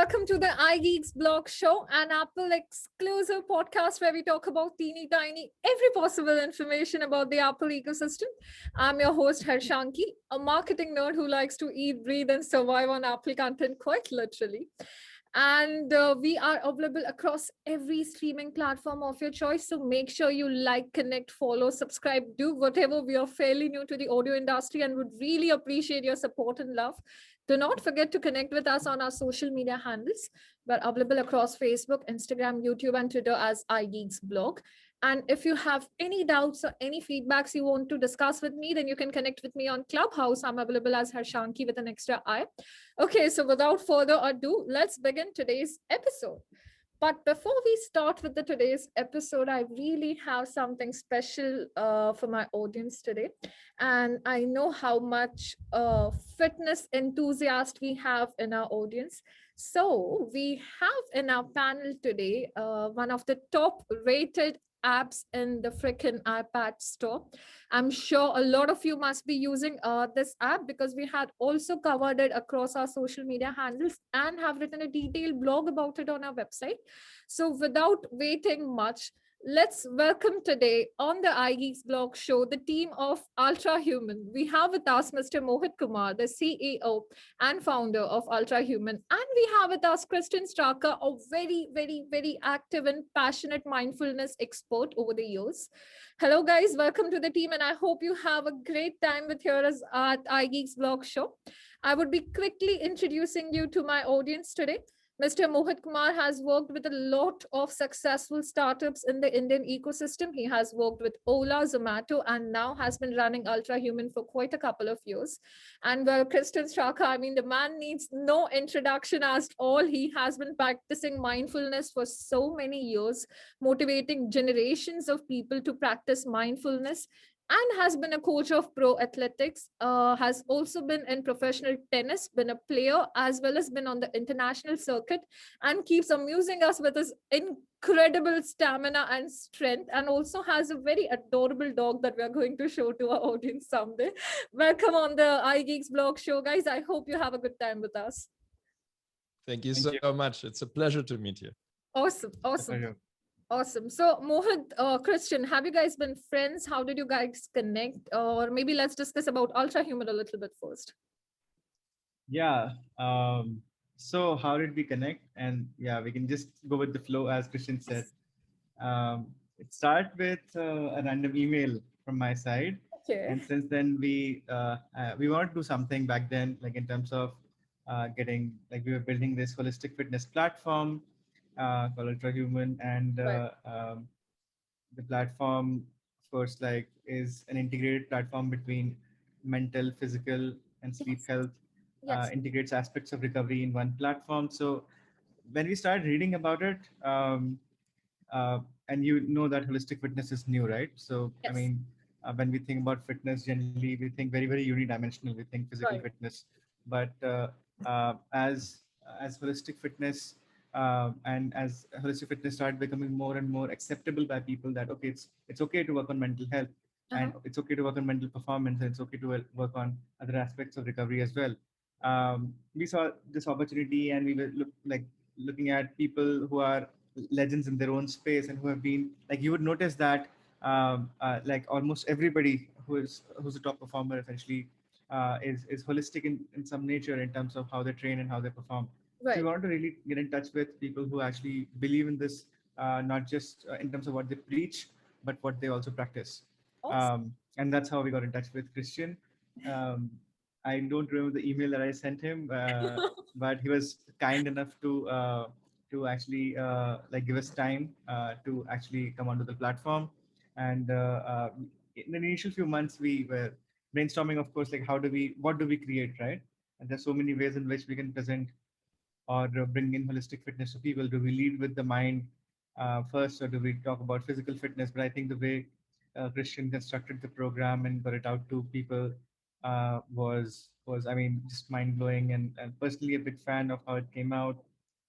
welcome to the iGeeksBlog show, an Apple exclusive podcast where we talk about teeny tiny, every possible information about the Apple ecosystem. I'm your host, Harshanki, a marketing nerd who likes to eat, breathe, and survive on Apple content quite literally. And we are available across every streaming platform of your choice. So make sure you like, connect, follow, subscribe, do whatever. We are fairly new to the audio industry and would really appreciate your support and love. Do not forget to connect with us on our social media handles. We're available across Facebook, Instagram, YouTube, and Twitter as iGeeksBlog. And if you have any doubts or any feedbacks you want to discuss with me, then you can connect with me on Clubhouse. I'm available as Harshanki with an extra I. Okay, so without further ado, let's begin today's episode. But before we start with today's episode, I really have something special for my audience today. And I know how much fitness enthusiast we have in our audience. So we have in our panel today one of the top rated apps in the freaking iPad store. I'm sure a lot of you must be using this app because we had also covered it across our social media handles and have written a detailed blog about it on our website. So without waiting much, let's welcome today on the iGeeksBlog show the team of Ultrahuman. We have with us Mr. Mohit Kumar, the CEO and founder of Ultrahuman. And we have with us Straka, a very active and passionate mindfulness expert over the years. Hello, guys. Welcome to the team. And I hope you have a great time with us at iGeeksBlog show. I would be quickly introducing you to my audience today. Mr. Mohit Kumar has worked with a lot of successful startups in the Indian ecosystem. He has worked with Ola, Zomato, and now has been running Ultrahuman for quite a couple of years. And well, Kristen Straka, I mean, the man needs no introduction at all. He has been practicing mindfulness for so many years, motivating generations of people to practice mindfulness, and has been a coach of pro athletics, has also been in professional tennis, been a player, as well as been on the international circuit, and keeps amusing us with his incredible stamina and strength, and also has a very adorable dog that we're going to show to our audience someday. Welcome on the iGeeksBlog show, guys. I hope you have a good time with us. Thank you so much. It's a pleasure to meet you. Awesome. Awesome. So Mohit, Christian, have you guys been friends? How did you guys connect? Or maybe let's discuss about Ultrahuman a little bit first. Yeah. So how did we connect? And yeah, we can just go with the flow as Christian said. It started with a random email from my side. Okay. And since then we wanted to do something back then, like in terms of getting, like we were building this holistic fitness platform called Ultrahuman, and the platform, of course, like is an integrated platform between mental, physical, and sleep health. Integrates aspects of recovery in one platform. So when we started reading about it, and you know that holistic fitness is new, right? So I mean, when we think about fitness, generally we think very unidimensional. We think physical fitness, but as holistic fitness and as holistic fitness started becoming more and more acceptable by people, that okay, it's okay to work on mental health, and it's okay to work on mental performance, and it's okay to work on other aspects of recovery as well. We saw this opportunity, and we were looking at people who are legends in their own space, and who have been, like, you would notice that like almost everybody who's a top performer essentially is holistic in some nature in terms of how they train and how they perform. So we want to really get in touch with people who actually believe in this, not just in terms of what they preach, but what they also practice. And that's how we got in touch with Christian. I don't remember the email that I sent him, but he was kind enough to actually like give us time to actually come onto the platform. And in the initial few months, we were brainstorming, of course, like what do we create, right? And there's so many ways in which we can present or bring in holistic fitness to people. Do we lead with the mind first, or do we talk about physical fitness? But I think the way Christian constructed the program and got it out to people was I mean, just mind blowing. And personally a big fan of how it came out.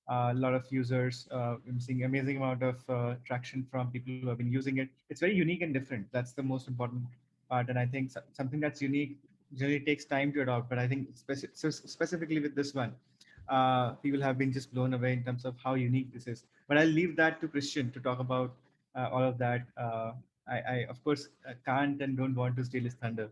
A lot of users, I'm seeing amazing amount of traction from people who have been using it. It's very unique and different. That's the most important part. And I think something that's unique generally takes time to adopt. But I think specifically with this one, people have been just blown away in terms of how unique this is. But I'll leave that to Christian to talk about all of that. I of course can't and don't want to steal his thunder.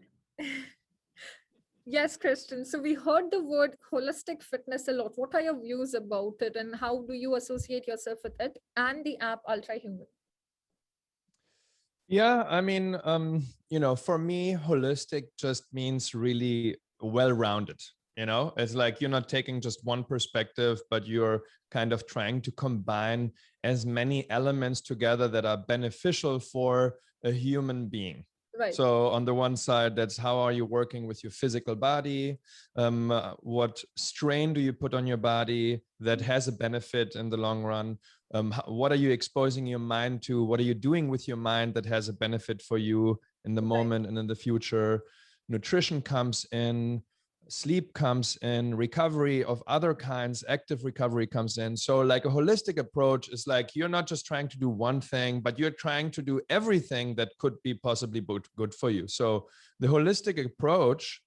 Yes, Christian. So we heard the word holistic fitness a lot. What are your views about it, and how do you associate yourself with it and the app Ultrahuman? Yeah, I mean, for me, holistic just means really well-rounded. It's like you're not taking just one perspective, but you're kind of trying to combine as many elements together that are beneficial for a human being. Right. So on the one side, that's how are you working with your physical body? What strain do you put on your body that has a benefit in the long run? What are you exposing your mind to? What are you doing with your mind that has a benefit for you in the moment and in the future? Nutrition comes in, sleep comes in, recovery of other kinds, active recovery comes in. So like a holistic approach is like you're not just trying to do one thing, but you're trying to do everything that could be possibly good for you. So the holistic approach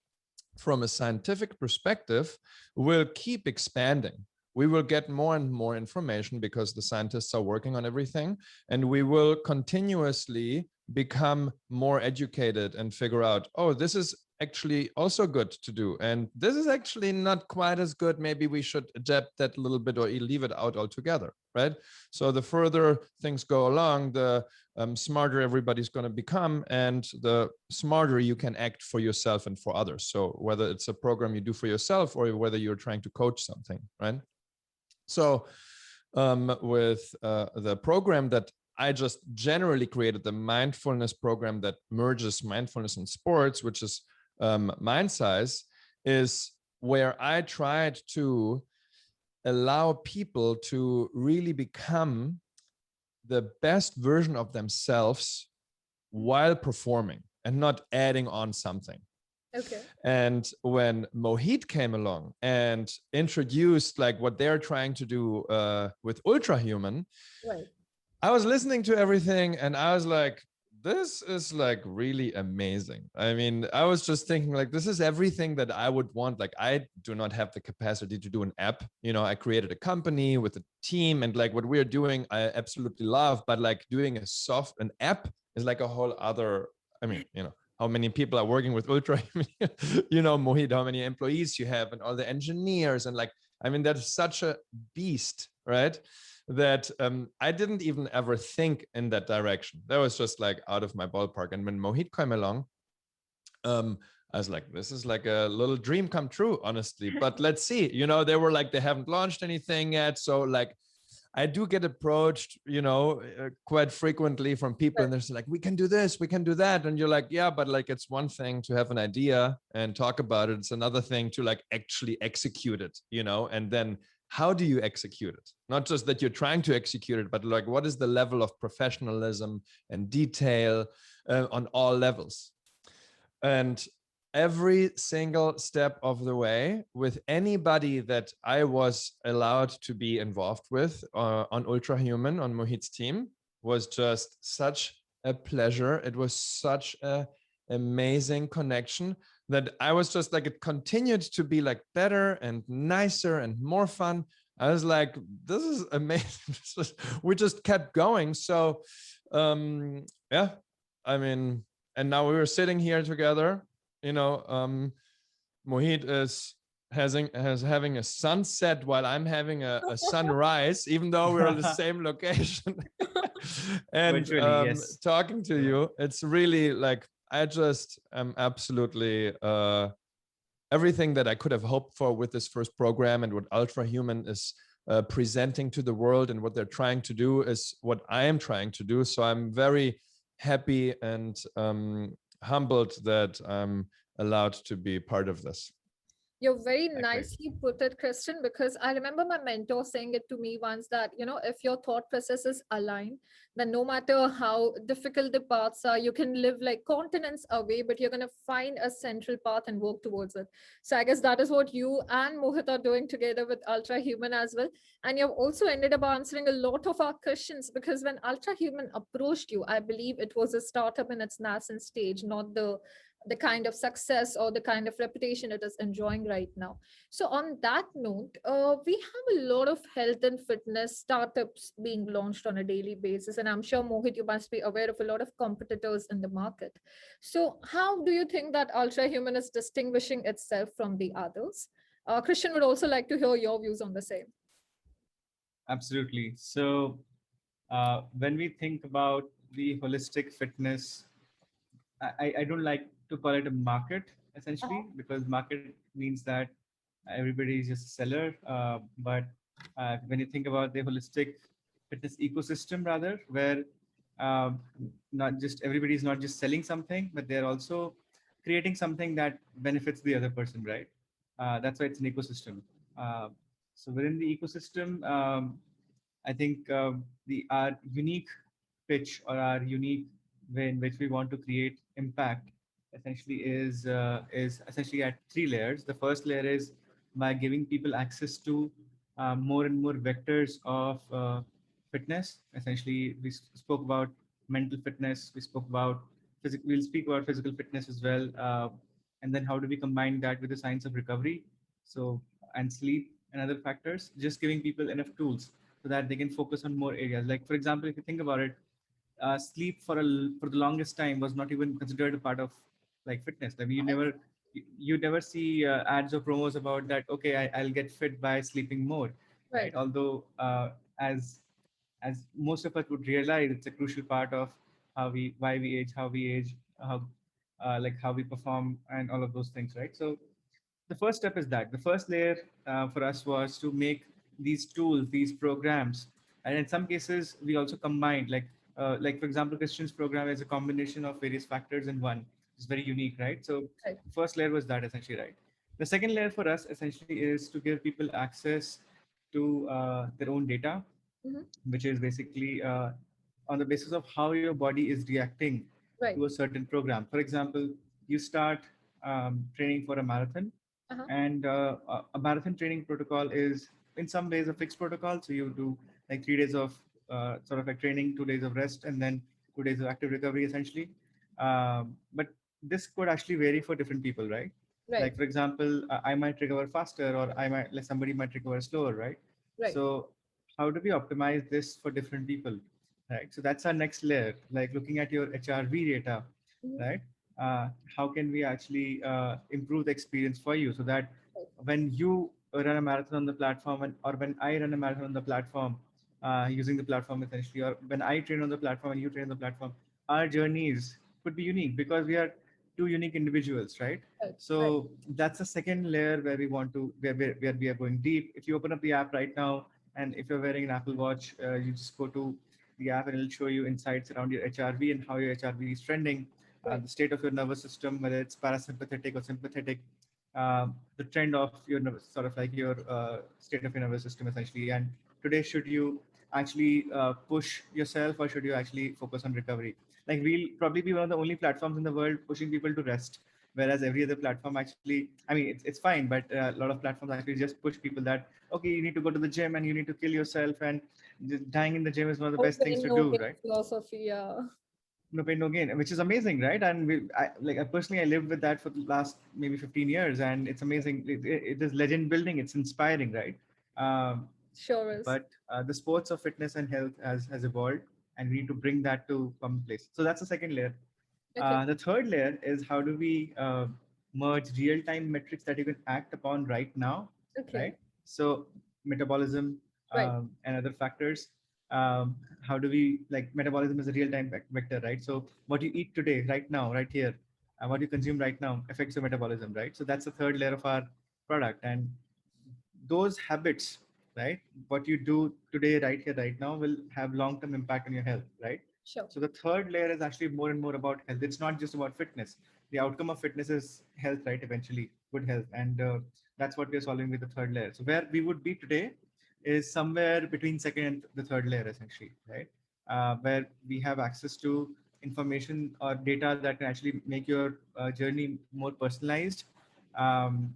from a scientific perspective will keep expanding. We will get more and more information because the scientists are working on everything, and we will continuously become more educated and figure out, oh, this is actually also good to do, and this is actually not quite as good. Maybe we should adapt that a little bit or leave it out altogether, right? So the further things go along, the smarter everybody's going to become, and the smarter you can act for yourself and for others. So whether it's a program you do for yourself or whether you're trying to coach something, right? So with the program that I just generally created, the mindfulness program that merges mindfulness and sports, which is MindSize, is where I tried to allow people to really become the best version of themselves while performing and not adding on something. Okay. And when Mohit came along and introduced like what they're trying to do with Ultrahuman, Right. I was listening to everything and I was like, this is like really amazing. I mean, I was just thinking like, this is everything that I would want. Like, I do not have the capacity to do an app. I created a company with a team, and like what we're doing, I absolutely love, but like doing an app is like a whole other, I mean, how many people are working with Ultra, Mohit, how many employees you have and all the engineers. And like, I mean, that's such a beast, right? That I didn't even ever think in that direction. That was just like out of my ballpark. And when Mohit came along, I was like, this is like a little dream come true, honestly. But let's see, they were like, they haven't launched anything yet. So like, I do get approached, quite frequently from people, and they're like, we can do this, we can do that. And you're like, yeah, but like, it's one thing to have an idea and talk about it. It's another thing to like actually execute it, and then how do you execute it? Not just that you're trying to execute it, but like, what is the level of professionalism and detail on all levels? And every single step of the way with anybody that I was allowed to be involved with on Ultrahuman, on Mohit's team, was just such a pleasure. It was such an amazing connection that I was just like, it continued to be like better and nicer and more fun. I was like, this is amazing. We just kept going. So yeah, I mean, and now we were sitting here together, Mohit is having a sunset while I'm having a sunrise, even though we're at the same location. And yes. Talking to you, it's really like, I just am absolutely everything that I could have hoped for with this first program, and what Ultrahuman is presenting to the world and what they're trying to do is what I am trying to do. So I'm very happy and humbled that I'm allowed to be part of this. You're very nicely put it, Christian, because I remember my mentor saying it to me once that, if your thought process is aligned, then no matter how difficult the paths are, you can live like continents away, but you're going to find a central path and work towards it. So I guess that is what you and Mohit are doing together with Ultrahuman as well. And you've also ended up answering a lot of our questions, because when Ultrahuman approached you, I believe it was a startup in its nascent stage, not the the kind of success or the kind of reputation it is enjoying right now. So, on that note, we have a lot of health and fitness startups being launched on a daily basis. And I'm sure, Mohit, you must be aware of a lot of competitors in the market. So, how do you think that Ultrahuman is distinguishing itself from the others? Christian would also like to hear your views on the same. Absolutely. So when we think about the holistic fitness, I don't like to call it a market essentially, because market means that everybody is just a seller. But when you think about the holistic fitness ecosystem, rather, where um, not just everybody is not just selling something, but they're also creating something that benefits the other person, right? That's why it's an ecosystem. Uh, so within the ecosystem, I think the our unique pitch or our unique way in which we want to create impact essentially is essentially at three layers. The first layer is by giving people access to more and more vectors of fitness. Essentially, we spoke about mental fitness. We spoke about physical. We'll speak about physical fitness as well. And then how do we combine that with the science of recovery? So and sleep and other factors. Just giving people enough tools so that they can focus on more areas. Like for example, if you think about it, sleep for the longest time was not even considered a part of like fitness. I mean, you never see ads or promos about that. Okay, I'll get fit by sleeping more, right? Right. Although as most of us would realize, it's a crucial part of why we age, how like how we perform, and all of those things, right? So the first step is that the first layer for us was to make these tools, these programs, and in some cases we also combined like for example, Christian's program is a combination of various factors in one. It's very unique, right? So Right. the first layer was that essentially, right? The second layer for us essentially is to give people access to their own data, Mhm. which is basically on the basis of how your body is reacting Right. to a certain program. For example, you start training for a marathon, Uh-huh. and a marathon training protocol is in some ways a fixed protocol. So you do like 3 days of sort of like training, 2 days of rest, and then 2 days of active recovery essentially. But this could actually vary for different people, right? Right. Like for example, I might recover faster, or I might like somebody might recover slower, right? Right. So how do we optimize this for different people, right? So that's our next layer, like looking at your HRV data, Mhm. right? How can we actually improve the experience for you so that Right. when you run a marathon on the platform, or when I run a marathon on the platform, using the platform essentially, or when I train on the platform and you train on the platform, our journeys could be unique because we are two unique individuals, right? Right. Right. So that's the second layer where we want to where we are going deep. If you open up the app right now, and if you're wearing an Apple Watch, you just go to the app and it'll show you insights around your HRV and how your HRV is trending, Right. the state of your nervous system, whether it's parasympathetic or sympathetic, the trend of your sort of like your state of your nervous system essentially. And today, should you actually push yourself, or should you actually focus on recovery? Like we'll probably be one of the only platforms in the world pushing people to rest, whereas every other platform actually, I mean, it's fine, but a lot of platforms actually just push people that okay, you need to go to the gym and you need to kill yourself, and just dying in the gym is one of the No best things pain, to no do, gain right? philosophy. Yeah. No pain, no gain, which is amazing, right? And I personally, I lived with that for the last maybe 15 years, and it's amazing. It is legend building. It's inspiring, right? Um, Sure is. but the sports of fitness and health has evolved, and we need to bring that to commonplace. So that's the second layer. Okay. The third layer is how do we merge real-time metrics that you can act upon right now, Okay. right? So metabolism Right. and other factors. How do we like metabolism is a real-time vector, right? So what you eat today, right now, right here, what you consume right now affects your metabolism, right? So that's the third layer of our product, and those habits, right, what you do today right here right now will have long term impact on your health, right? Sure. So the third layer is actually more and more about health. It's not just about fitness. The outcome of fitness is health, right? Eventually good health, and that's what we're solving with the third layer. So where we would be today is somewhere between second and the third layer essentially, right? Where we have access to information or data that can actually make your journey more personalized. um,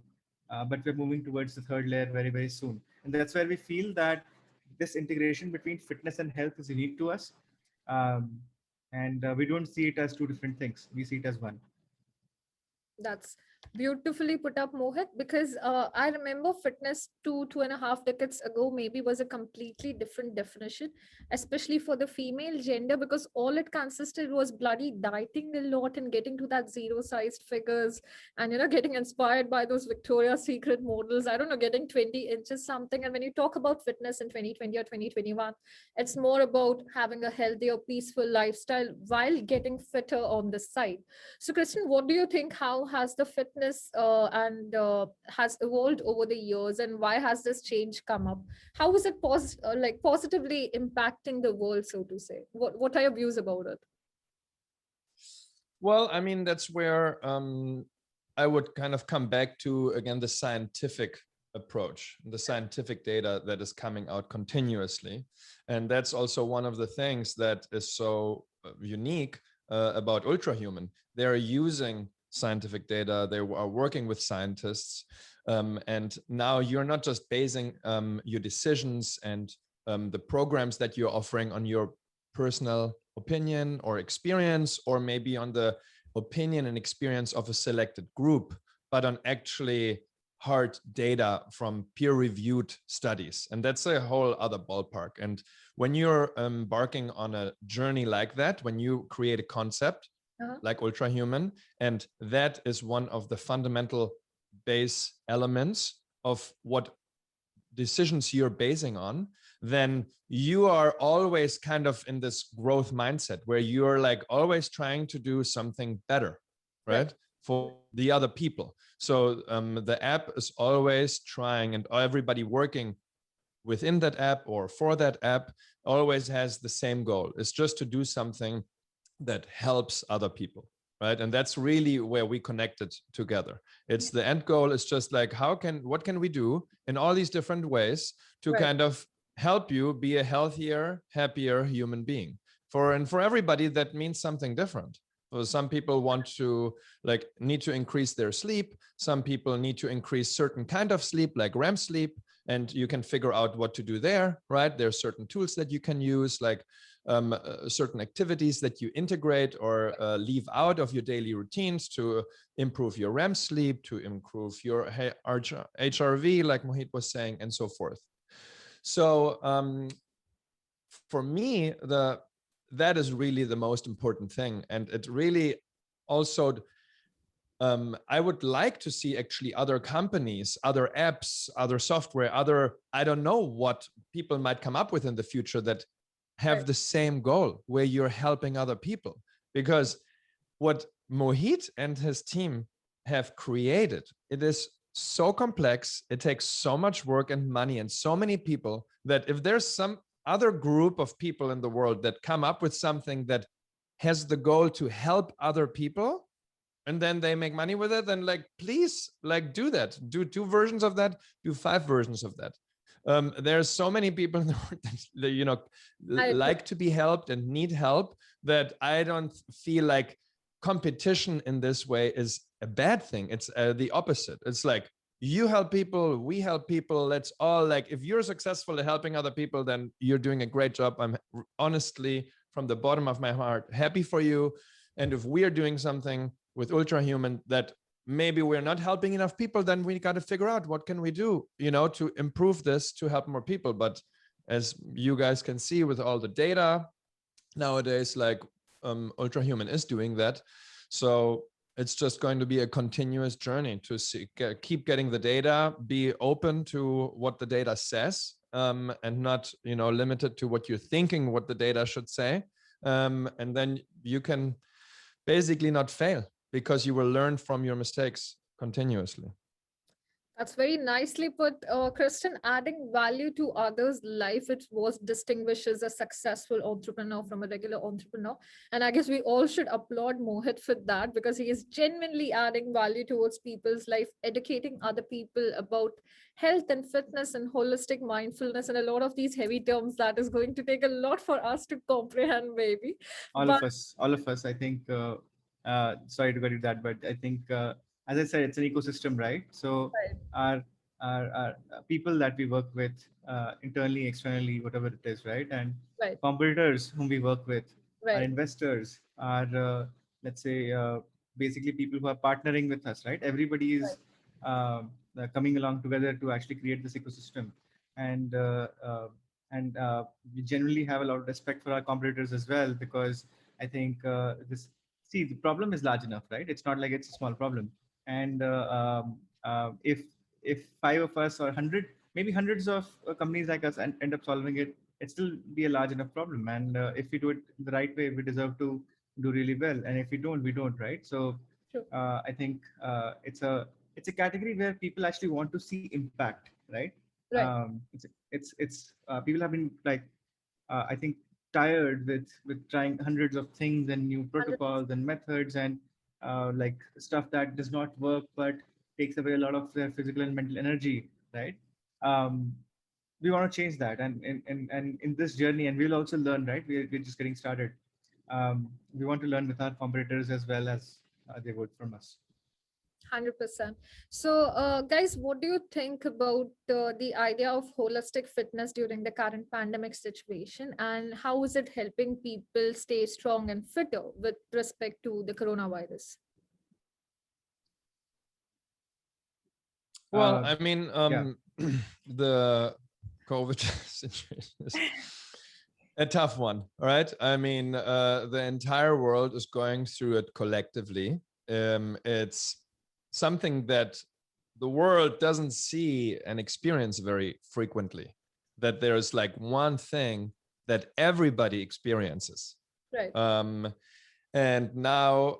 but we're moving towards the third layer very, very soon. And that's where we feel that this integration between fitness and health is unique to us. Um, and we don't see it as two different things. We see it as one. That's beautifully put up, Mohit, because I remember fitness 2.5 decades ago maybe was a completely different definition, especially for the female gender, because all it consisted was bloody dieting a lot and getting to that zero-sized figures and, getting inspired by those Victoria's Secret models. I don't know, getting 20 inches something. And when you talk about fitness in 2020 or 2021, it's more about having a healthier, peaceful lifestyle while getting fitter on the side. So, Kristen, what do you think? How has the fitness and has evolved over the years, and why has this change come up? How is it like positively impacting the world, so to say? What are your views about it? Well, I mean, that's where I would kind of come back to again the scientific approach, the scientific data that is coming out continuously. And that's also one of the things that is so unique about Ultrahuman. They're using scientific data, they are working with scientists. And now you're not just basing your decisions and the programs that you're offering on your personal opinion or experience, or maybe on the opinion and experience of a selected group, but on actually hard data from peer-reviewed studies. And that's a whole other ballpark. And when you're embarking on a journey like that, when you create a concept like Ultrahuman, and that is one of the fundamental base elements of what decisions you're basing on, then you are always kind of in this growth mindset where you're like always trying to do something better, right? For the other people. So the app is always trying, and everybody working within that app or for that app always has the same goal. It's just to do something that helps other people, right? And that's really where we connected together. It's the end goal is just like, what can we do in all these different ways to kind of help you be a healthier, happier human being? And for everybody, that means something different. So some people need to increase their sleep. Some people need to increase certain kind of sleep, like REM sleep, and you can figure out what to do there, right? There's certain tools that you can use, like certain activities that you integrate or leave out of your daily routines to improve your REM sleep, to improve your HRV, like Mohit was saying, and so forth. So for me, that is really the most important thing. And it really also, I would like to see actually other companies, other apps, other software, I don't know what people might come up with in the future that have the same goal, where you're helping other people. Because what Mohit and his team have created, it is so complex, it takes so much work and money and so many people, that if there's some other group of people in the world that come up with something that has the goal to help other people, and then they make money with it, then please do that. Do 2 versions of that, do 5 versions of that. There's so many people in the world that like to be helped and need help, that I don't feel like competition in this way is a bad thing. It's the opposite. It's like, you help people, we help people. Let's all if you're successful at helping other people, then you're doing a great job. I'm honestly, from the bottom of my heart, happy for you. And if we are doing something with Ultrahuman that maybe we're not helping enough people, then we got to figure out what can we do, to improve this, to help more people. But as you guys can see with all the data nowadays, Ultrahuman is doing that. So it's just going to be a continuous journey to keep getting the data, be open to what the data says, and not, limited to what you're thinking, what the data should say. And then you can basically not fail, because you will learn from your mistakes continuously. That's very nicely put, Kristen. Adding value to others' life, it was distinguishes a successful entrepreneur from a regular entrepreneur. And I guess we all should applaud Mohit for that, because he is genuinely adding value towards people's life, educating other people about health and fitness and holistic mindfulness, and a lot of these heavy terms that is going to take a lot for us to comprehend, maybe. All of us, I think, sorry to get you that, but I think, as I said, it's an ecosystem, right? So our people that we work with, internally, externally, whatever it is, right? And competitors whom we work with, our investors, our let's say basically people who are partnering with us, right? Everybody is coming along together to actually create this ecosystem, and we generally have a lot of respect for our competitors as well, because I think this see the problem is large enough, right? It's not like it's a small problem, and if five of us or 100, maybe hundreds of companies like us end up solving it, it still be a large enough problem. And if we do it the right way, we deserve to do really well. And if we don't, we don't, right? So True. I think it's a category where people actually want to see impact, right? Right. It's people have been like I think tired with trying hundreds of things and new 100%. protocols and methods and like stuff that does not work but takes away a lot of their physical and mental energy, right? Um, we want to change that, and in this journey, and we'll also learn, right? We're just getting started. We want to learn with our competitors as well as they would from us. 100%. So, guys, what do you think about the idea of holistic fitness during the current pandemic situation, and how is it helping people stay strong and fitter with respect to the coronavirus? Well, Uh, I mean, yeah. the COVID situation is a tough one, right? I mean, the entire world is going through it collectively. It's something that the world doesn't see and experience very frequently, that there's like one thing that everybody experiences. Right. And now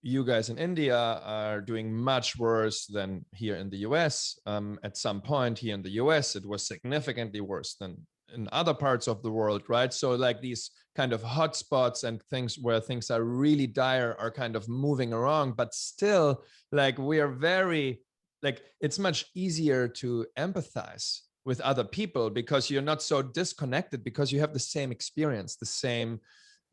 you guys in India are doing much worse than here in the US. At some point here in the US, it was significantly worse than in other parts of the world, right? So like these kind of hotspots and things where things are really dire are kind of moving around, but still like we are very, like it's much easier to empathize with other people because you're not so disconnected, because you have the same experience, the same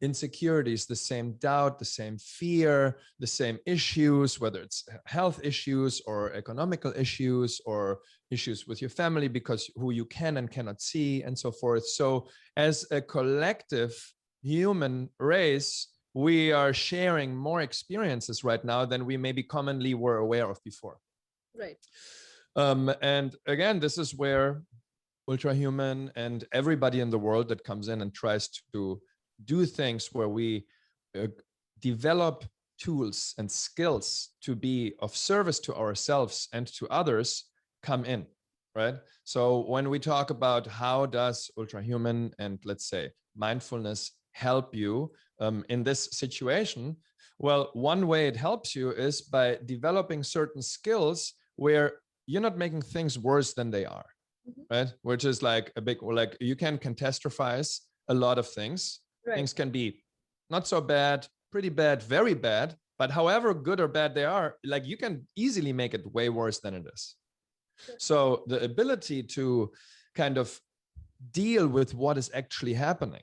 insecurities, the same doubt, the same fear, the same issues, whether it's health issues or economical issues or issues with your family because who you can and cannot see and so forth. So as a collective human race, we are sharing more experiences right now than we maybe commonly were aware of before. Right. And again, this is where Ultrahuman and everybody in the world that comes in and tries to do things where we develop tools and skills to be of service to ourselves and to others come in, right? So when we talk about how does Ultrahuman and let's say mindfulness help you in this situation, well, one way it helps you is by developing certain skills where you're not making things worse than they are, right? Which is like a big, like you can catastrophize a lot of things. Right. Things can be not so bad, pretty bad, very bad, but however good or bad they are, like you can easily make it way worse than it is. Sure. So the ability to kind of deal with what is actually happening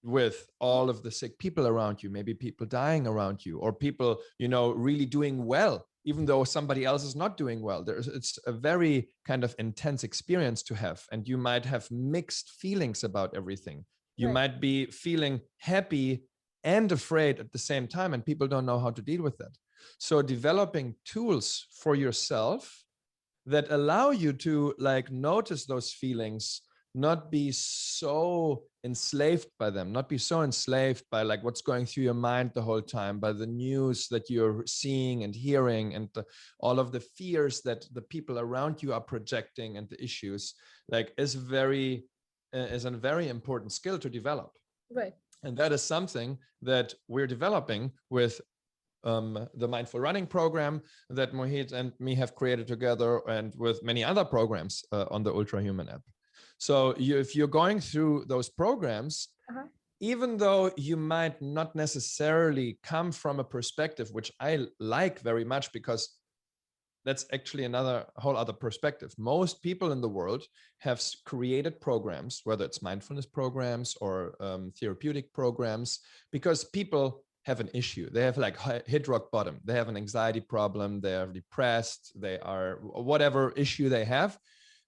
with all of the sick people around you, maybe people dying around you, or people, you know, really doing well, even though somebody else is not doing well. It's a very kind of intense experience to have, and you might have mixed feelings about everything. You right. might be feeling happy and afraid at the same time, and people don't know how to deal with that. So developing tools for yourself that allow you to like notice those feelings, not be so enslaved by them, not be so enslaved by like what's going through your mind the whole time, by the news that you're seeing and hearing, and all of the fears that the people around you are projecting, and the issues, like is a very important skill to develop. Right. And that is something that we're developing with the Mindful Running program that Mohit and me have created together, and with many other programs on the Ultrahuman app. So if you're going through those programs, even though you might not necessarily come from a perspective, which I like very much, because that's actually another whole other perspective. Most people in the world have created programs, whether it's mindfulness programs or therapeutic programs, because people have an issue. They have like hit rock bottom. They have an anxiety problem. They are depressed. They are whatever issue they have.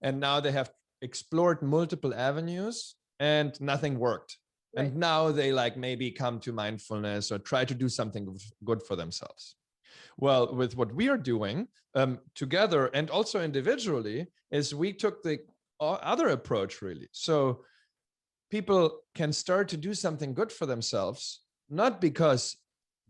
And now they have explored multiple avenues and nothing worked. Right. And now they like maybe come to mindfulness or try to do something good for themselves. Well, with what we are doing together and also individually, is we took the other approach really. So people can start to do something good for themselves, not because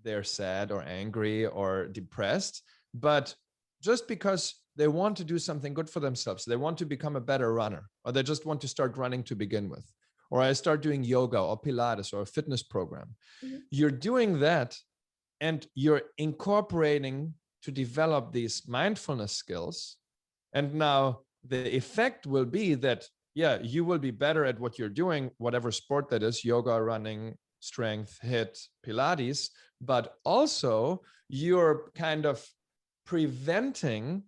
they're sad or angry or depressed, but just because they want to do something good for themselves. They want to become a better runner, or they just want to start running to begin with, or I start doing yoga or Pilates or a fitness program. Mhm. You're doing that and you're incorporating to develop these mindfulness skills. And now the effect will be that, yeah, you will be better at what you're doing, whatever sport that is, yoga, running, strength, HIIT, Pilates, but also you're kind of preventing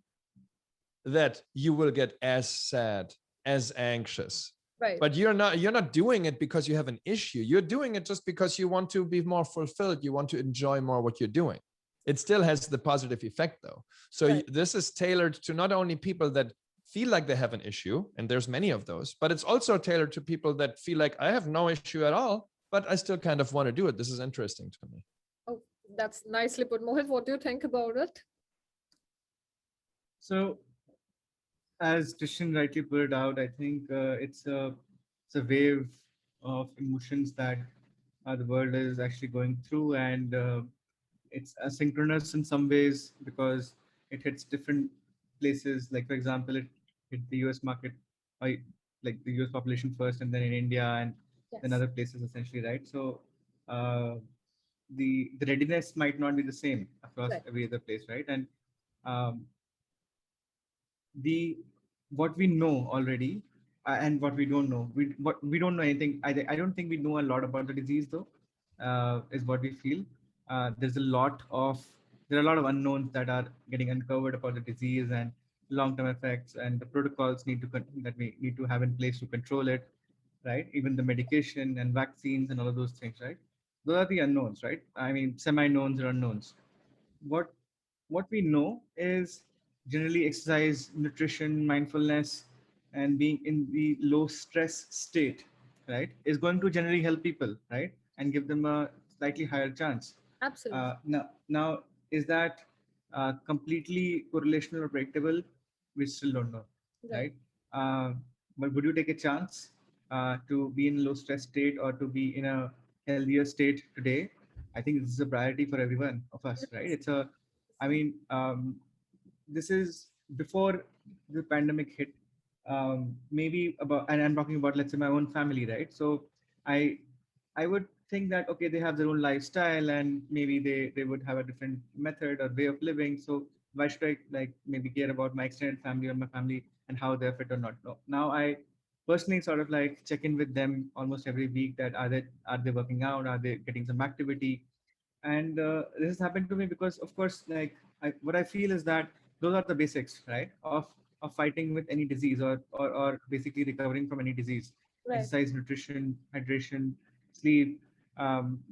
that you will get as sad, as anxious. Right. But you're not doing it because you have an issue. You're doing it just because you want to be more fulfilled. You want to enjoy more what you're doing. It still has the positive effect though. So Right. this is tailored to not only people that feel like they have an issue, and there's many of those, but it's also tailored to people that feel like I have no issue at all, but I still kind of want to do it. This is interesting to me. Oh, that's nicely put. Mohit, what do you think about it? So, as Christian rightly put it out, I think it's a wave of emotions that the world is actually going through, and it's asynchronous in some ways because it hits different places. Like for example, it hit the U.S. market, or like the U.S. population first, and then in India, and then Yes. other places essentially, right? So uh, the readiness might not be the same across Right. every other place, right? And um, the what we know already and what we don't know, we don't know anything. I don't think we know a lot about the disease though, is what we feel. There's a lot of there are a lot of unknowns that are getting uncovered about the disease and long-term effects and the protocols that we need to have in place to control it, right? Even the medication and vaccines and all of those things, right? Those are the unknowns, right? I mean, semi-knowns or unknowns. What what we know is generally exercise, nutrition, mindfulness, and being in the low stress state, right, is going to generally help people, right, and give them a slightly higher chance. Absolutely. Now, is that completely correlational or predictable? We still don't know, Right. right? Uh, but would you take a chance to be in a low stress state or to be in a healthier state today? I think this is a priority for everyone of us, right? Yes. I mean, this is before the pandemic hit. Maybe about, and I'm talking about, let's say, my own family, right? So I I would think that okay, they have their own lifestyle, and maybe they would have a different method or way of living. So why should I like maybe care about my extended family or my family and how they're fit or not? No. Now I personally sort of like check in with them almost every week that are they working out? Are they getting some activity? And this has happened to me because of course what I feel is that those are the basics, right, of fighting with any disease or basically recovering from any disease. Right. Exercise, nutrition, hydration, sleep,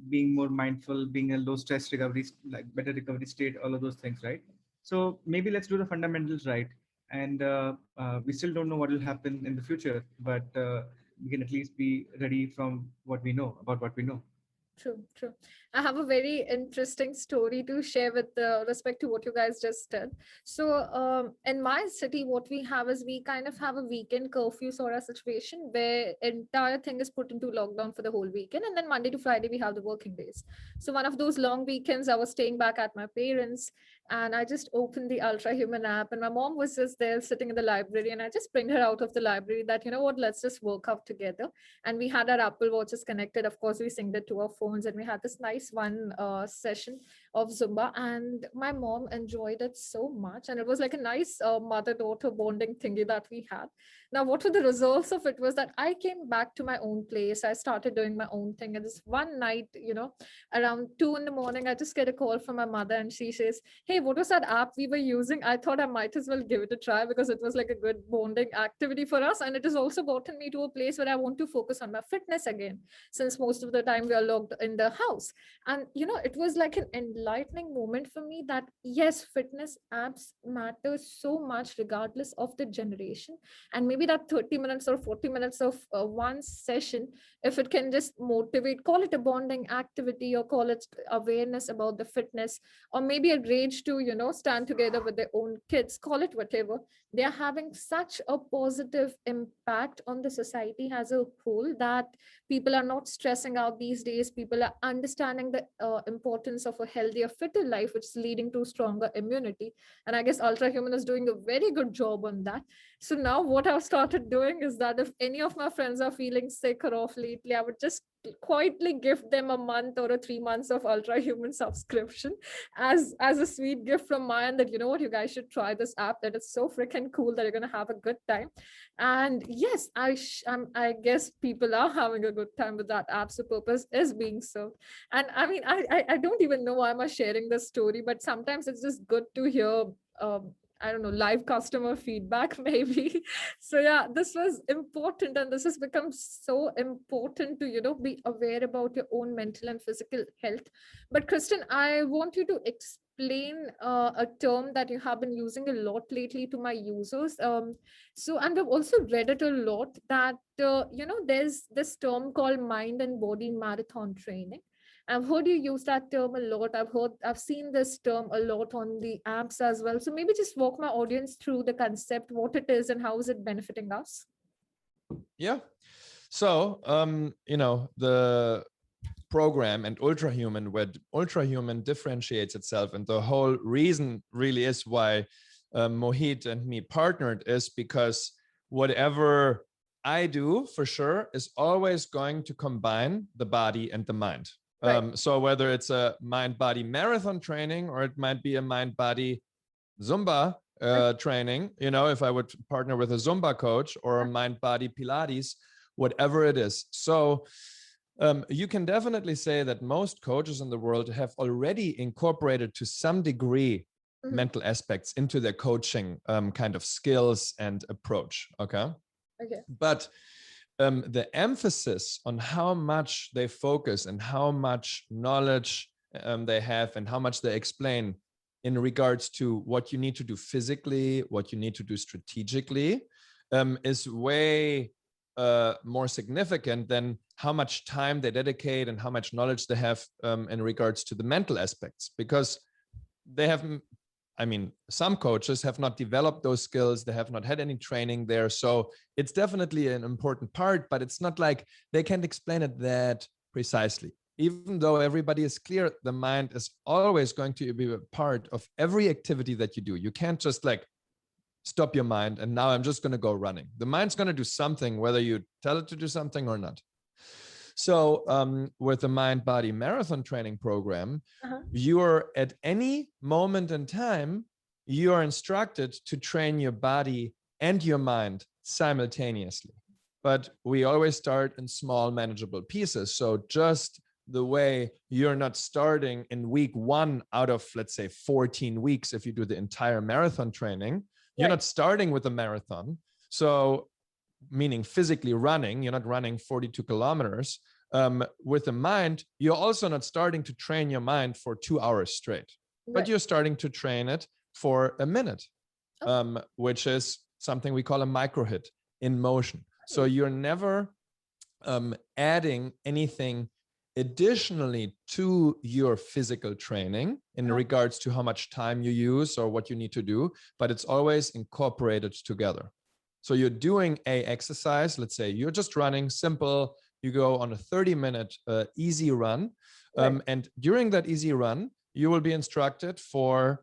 being more mindful, being a low stress recovery, like better recovery state, all of those things, right? So maybe let's do the fundamentals right. And we still don't know what will happen in the future, but we can at least be ready from what we know about what we know. True, true. I have a very interesting story to share with respect to what you guys just did. So, in my city, what we have is we kind of have a weekend curfew sort of situation where entire thing is put into lockdown for the whole weekend, and then Monday to Friday we have the working days. So one of those long weekends, I was staying back at my parents, and I just opened the Ultrahuman app, and my mom was just there sitting in the library, and I just bring her out of the library that, you know what, let's just work out together. And we had our Apple Watches connected. Of course, we synced it to our phones, and we had this nice one session of Zumba. And my mom enjoyed it so much, and it was like a nice mother-daughter bonding thingy that we had. Now, what were the results of it was that I came back to my own place. I started doing my own thing, and this one night, around 2 in the morning, I just get a call from my mother, and she says, "Hey, what was that app we were using? I thought I might as well give it a try because it was like a good bonding activity for us. And it has also gotten me to a place where I want to focus on my fitness again, since most of the time we are locked in the house." And, it was like an enlightening moment for me that yes, fitness apps matter so much regardless of the generation. And maybe that 30 minutes or 40 minutes of one session, if it can just motivate, call it a bonding activity or call it awareness about the fitness, or maybe a rage to, stand together with their own kids, call it whatever, they are having such a positive impact on the society as a whole that people are not stressing out these days. People are understanding the importance of a healthier, fitter life, which is leading to stronger immunity. And I guess Ultrahuman is doing a very good job on that. So now what I've started doing is that if any of my friends are feeling sick or off lately, I would just quietly gift them a month or a 3 months of Ultrahuman subscription as a sweet gift from my end, that you know what, you guys should try this app, that it's so freaking cool that you're going to have a good time. And yes, I guess people are having a good time with that app, so purpose is being served. And I mean, I don't even know why am I sharing this story, but sometimes it's just good to hear I don't know, live customer feedback, maybe. So yeah, this was important, and this has become so important to, be aware about your own mental and physical health. But Kristen, I want you to explain a term that you have been using a lot lately to my users. And I've also read it a lot that, there's this term called mind and body marathon training. I've heard you use that term a lot. I've seen this term a lot on the apps as well. So maybe just walk my audience through the concept, what it is, and how is it benefiting us? Yeah. So, the program and Ultrahuman, where Ultrahuman differentiates itself, and the whole reason really is why Mohit and me partnered is because whatever I do for sure is always going to combine the body and the mind. Right. So whether it's a mind-body marathon training or it might be a mind-body Zumba training, if I would partner with a Zumba coach or a mind-body Pilates, whatever it is. So you can definitely say that most coaches in the world have already incorporated to some degree mental aspects into their coaching kind of skills and approach. Okay. But the emphasis on how much they focus and how much knowledge they have and how much they explain in regards to what you need to do physically, what you need to do strategically, is way more significant than how much time they dedicate and how much knowledge they have in regards to the mental aspects. Because they have, some coaches have not developed those skills. They have not had any training there. So it's definitely an important part, but it's not like they can't explain it that precisely. Even though everybody is clear, the mind is always going to be a part of every activity that you do. You can't just like stop your mind and now I'm just going to go running. The mind's going to do something, whether you tell it to do something or not. So with the mind body marathon training program, you are at any moment in time, you are instructed to train your body and your mind simultaneously. But we always start in small manageable pieces. So just the way you're not starting in week 1 out of, let's say, 14 weeks, if you do the entire marathon training, you're not starting with a marathon. So meaning physically running, you're not running 42 kilometers. With the mind, you're also not starting to train your mind for 2 hours straight, but you're starting to train it for a minute, which is something we call a micro hit in motion. So you're never adding anything additionally to your physical training in regards to how much time you use or what you need to do, but it's always incorporated together. So you're doing a exercise, let's say you're just running simple, you go on a 30-minute easy run. And during that easy run, you will be instructed for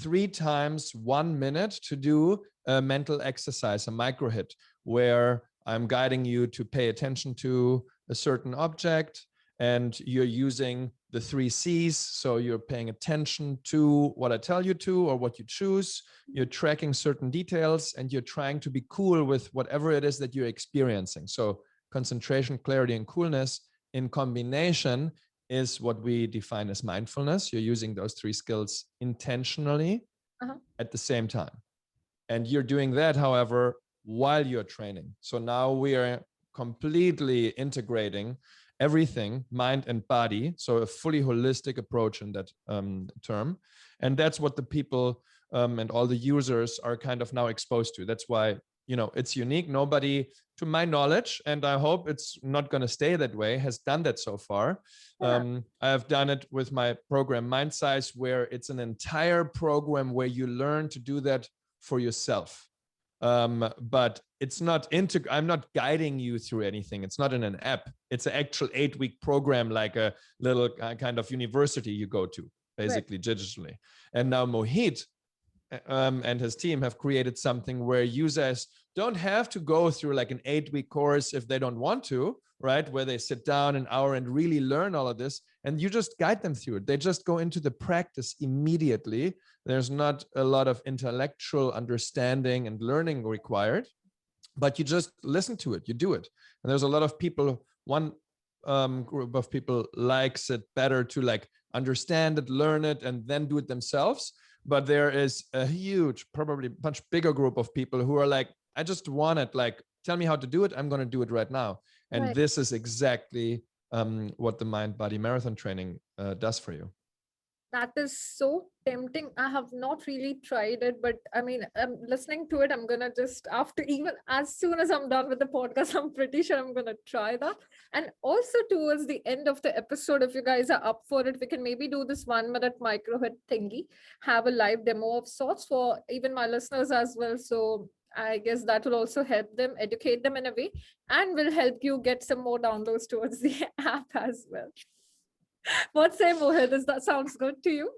3 times 1 minute to do a mental exercise, a micro hit, where I'm guiding you to pay attention to a certain object, and you're using the 3 C's. So you're paying attention to what I tell you to or what you choose. You're tracking certain details and you're trying to be cool with whatever it is that you're experiencing. So concentration, clarity, and coolness in combination is what we define as mindfulness. You're using those 3 skills intentionally at the same time. And you're doing that, however, while you're training. So now we are completely integrating everything, mind and body. So a fully holistic approach in that term. And that's what the people and all the users are kind of now exposed to. That's why, it's unique. Nobody, to my knowledge, and I hope it's not going to stay that way, has done that so far. I have done it with my program Mind Size, where it's an entire program where you learn to do that for yourself. But it's not I'm not guiding you through anything. It's not in an app. It's an actual 8-week program, like a little kind of university you go to, basically, digitally. And now Mohit and his team have created something where users don't have to go through like an 8-week course if they don't want to, right? Where they sit down an hour and really learn all of this, and you just guide them through it. They just go into the practice immediately. There's not a lot of intellectual understanding and learning required, but you just listen to it, you do it. And there's a lot of people, one group of people likes it better to like understand it, learn it, and then do it themselves. But there is a huge, probably much bigger group of people who are like, I just want it, like, tell me how to do it. I'm going to do it right now. And this is exactly what the Mind Body Marathon training does for you. That is so tempting. I have not really tried it, but I mean, I'm listening to it. I'm gonna just, after, even as soon as I'm done with the podcast, I'm pretty sure I'm gonna try that. And also towards the end of the episode, if you guys are up for it, we can maybe do this 1-minute micro hit thingy, have a live demo of sorts for even my listeners as well. So I guess that will also help them, educate them in a way, and will help you get some more downloads towards the app as well. What say, Mohit? Does that sounds good to you?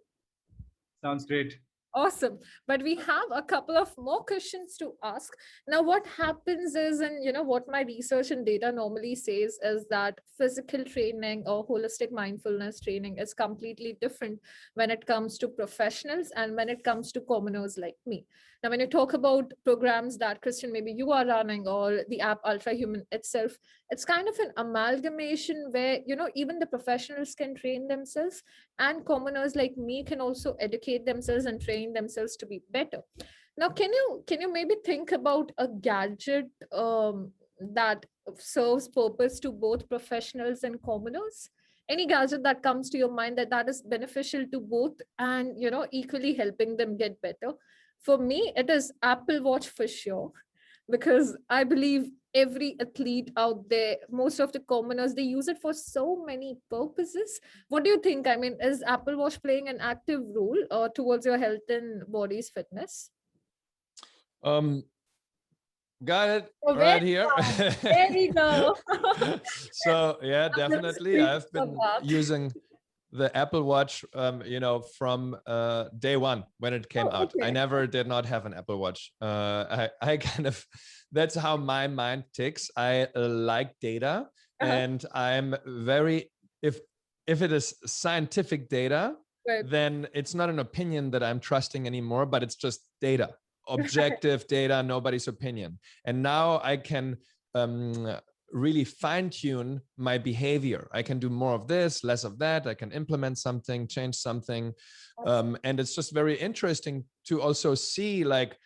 Sounds great. Awesome. But we have a couple of more questions to ask. Now, what happens is, and what my research and data normally says is that physical training or holistic mindfulness training is completely different when it comes to professionals and when it comes to commoners like me. Now, when you talk about programs that, Christian, maybe you are running, or the app Ultrahuman itself, it's kind of an amalgamation where, even the professionals can train themselves, and commoners like me can also educate themselves and train themselves to be better. Now, can you maybe think about a gadget that serves purpose to both professionals and commoners? Any gadget that comes to your mind that is beneficial to both and equally helping them get better? For me, it is Apple Watch for sure, because I believe every athlete out there, most of the commoners, they use it for so many purposes. What do you think? I mean, is Apple Watch playing an active role towards your health and body's fitness? Got it Very right here. There we go. So yeah, definitely. I've been using the Apple Watch, from day one when it came out. I never did not have an Apple Watch. I kind of, that's how my mind ticks. I like data, and I'm very, if it is scientific data, then it's not an opinion that I'm trusting anymore, but it's just data, objective data, nobody's opinion. And now I can really fine-tune my behavior. I can do more of this, less of that. I can implement something, change something. And it's just very interesting to also see like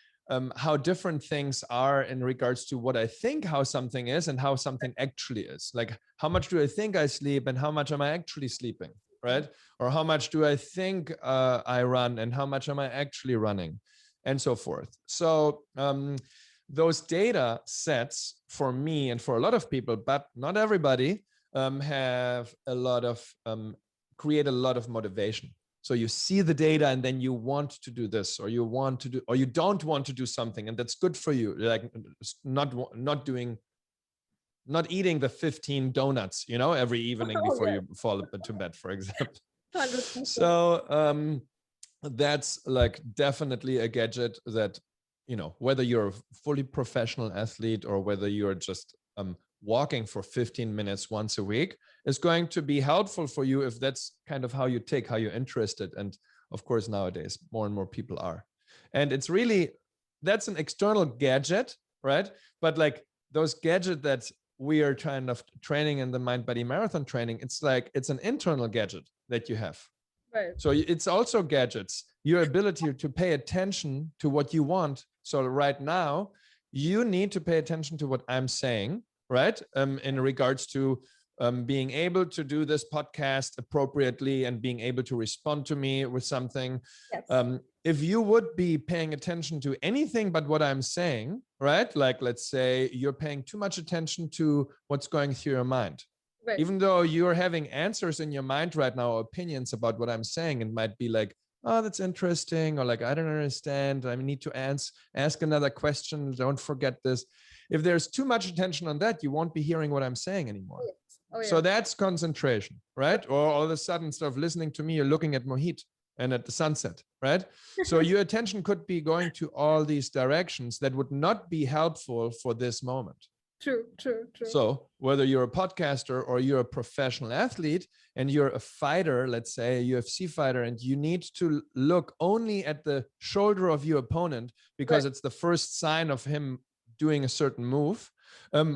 how different things are in regards to what I think how something is and how something actually is. Like, how much do I think I sleep and how much am I actually sleeping, right? Or how much do I think I run and how much am I actually running, and so forth. So those data sets for me and for a lot of people, but not everybody, have a lot of, create a lot of motivation. So you see the data and then you want to do this, or you want to do, or you don't want to do something, and that's good for you. Like not eating the 15 donuts, every evening before you fall to bed, for example. 100%. So that's like definitely a gadget that, whether you're a fully professional athlete or whether you're just walking for 15 minutes once a week, is going to be helpful for you if that's kind of how you take, how you're interested. And of course, nowadays, more and more people are. And it's really, that's an external gadget, right? But like those gadgets that we are kind of training in the Mind Body Marathon training, it's like, it's an internal gadget that you have. Right. So it's also gadgets, your ability to pay attention to what you want. So right now, you need to pay attention to what I'm saying, right? In regards to being able to do this podcast appropriately and being able to respond to me with something. Yes. If you would be paying attention to anything but what I'm saying, right? Like, let's say you're paying too much attention to what's going through your mind. Right. Even though you're having answers in your mind right now, or opinions about what I'm saying, it might be like, oh, that's interesting, or like, I don't understand, I need to ask another question, don't forget this. If there's too much attention on that, you won't be hearing what I'm saying anymore. Yes. Oh, yeah. So that's concentration, right? Or all of a sudden, instead of listening to me, you're looking at Mohit and at the sunset, right? So your attention could be going to all these directions that would not be helpful for this moment. True. So whether you're a podcaster or you're a professional athlete and you're a fighter, let's say a UFC fighter, and you need to look only at the shoulder of your opponent because it's the first sign of him doing a certain move,